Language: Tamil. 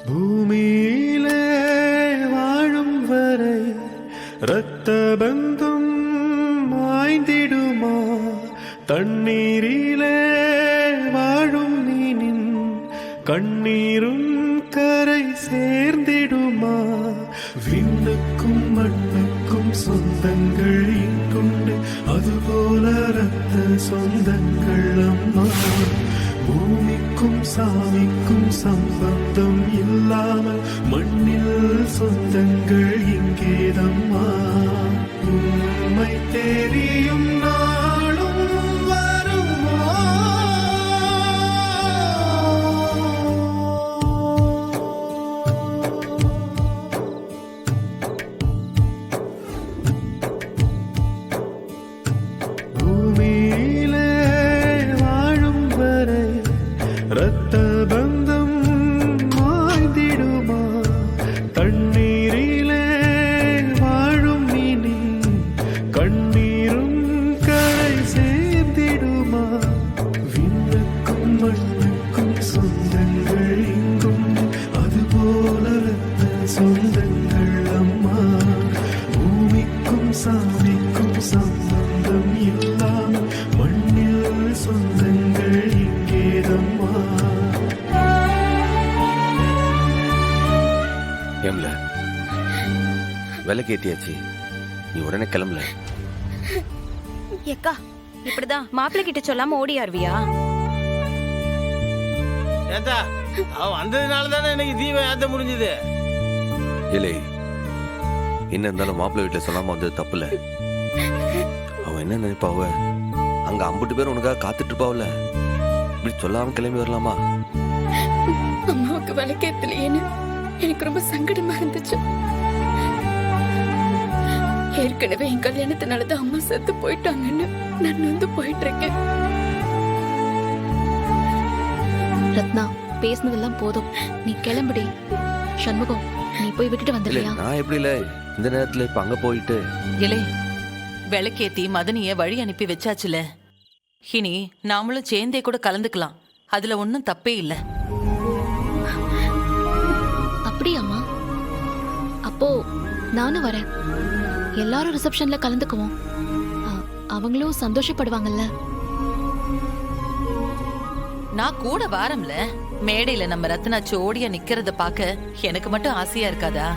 பூமியிலே வாழும் வரை இரத்த பந்தம் மாய்ந்திடுமா? தண்ணீரிலே வாழும் மீனின் கண்ணீரும் கரை சேர்ந்திடுமா? விண்ணுக்கும் மண்ணுக்கும் சொந்தங்கள் இங்குண்டு, அதுபோல இரத்த சொந்தங்கள் அம்மா. பூமிக்கும் சாமிக்கும் சம்பந்தம் இல்லாமல் மண்ணில் சொந்தங்கள் இங்கேதம்மா. உண்மை தெரியும் நாளும் வருமா? பூமியிலே வாழும் வரை இரத்த பந்தம் மாய்ந்திடுமா? தண்ணீரிலே வாழும் மீனின் கண்ணீரும் கரை சேர்ந்திடுமா? விண்ணுக்கும் மண்ணுக்கும் சொந்தங்கள் இங்கும், அதுபோல இரத்த சொந்தங்கள் அம்மா. பூமிக்கும் சாமிக்கும் சம்பந்தம் இல்லாமல் மண்ணில் சொந்தங்கள் இங்கேதம்மா. ஏம்ல விலைக்கு ஏத்தியாச்சு, நீ உடனே கிளம்பல. எக்கா இப்படிதான் மாப்பிள்ளை கிட்ட சொல்லாம ஓடியாருவியா? ஏத்தா அவ வந்ததுனால தானே எனக்கு தீபம் ஏத்த முடிஞ்சது. இல்லை, என்ன இருந்தாலும் மாப்பிள்ளை வீட்டுல சொல்லாம வந்தது தப்புல. அவன் என்ன நினைப்பாவ? அங்க 50 பேர் உனக்காக காத்துட்டு இருப்பாவல. இப்படி சொல்லாம கிளம்பி வரலாமா? அம்மாவுக்கு விளக்கேத்தலையேன்னு எனக்கு ரொம்ப சங்கடமா இருந்துச்சு. ஏற்கனவே என் கல்யாணத்தினாலதான் அம்மா செத்து போயிட்டாங்கன்னு நான் வந்து போயிட்டு இருக்கேன். ரத்னா, பேசினதெல்லாம் போதும், நீ கிளம்புடி. சண்முகம், நீ போய் விட்டுட்டு இல்ல வந்துடுறியா? நான் எப்படி இல்ல இந்த நேரத்துல இப்ப அங்க போயிட்டு. இலே, விளக்கேத்தி மதனிய வழி அனுப்பி வச்சாச்சுல. இனி நாமளும் சேர்ந்தே கூட கலந்துக்கலாம். அதுல ஒன்னும் தப்பே இல்ல. அப்படியாம்மா? அப்போ நானும் வரேன். எல்லாரும் ரிசப்ஷன்ல கலந்துக்குவோம். அவங்களும் சந்தோஷப்படுவாங்கல்ல. நான் கூட வாரம்ல. மேடையில நம்ம ரத்னா ஜோடியா நிக்கிறத பாக்க எனக்கு மட்டும் ஆசையா இருக்காதா?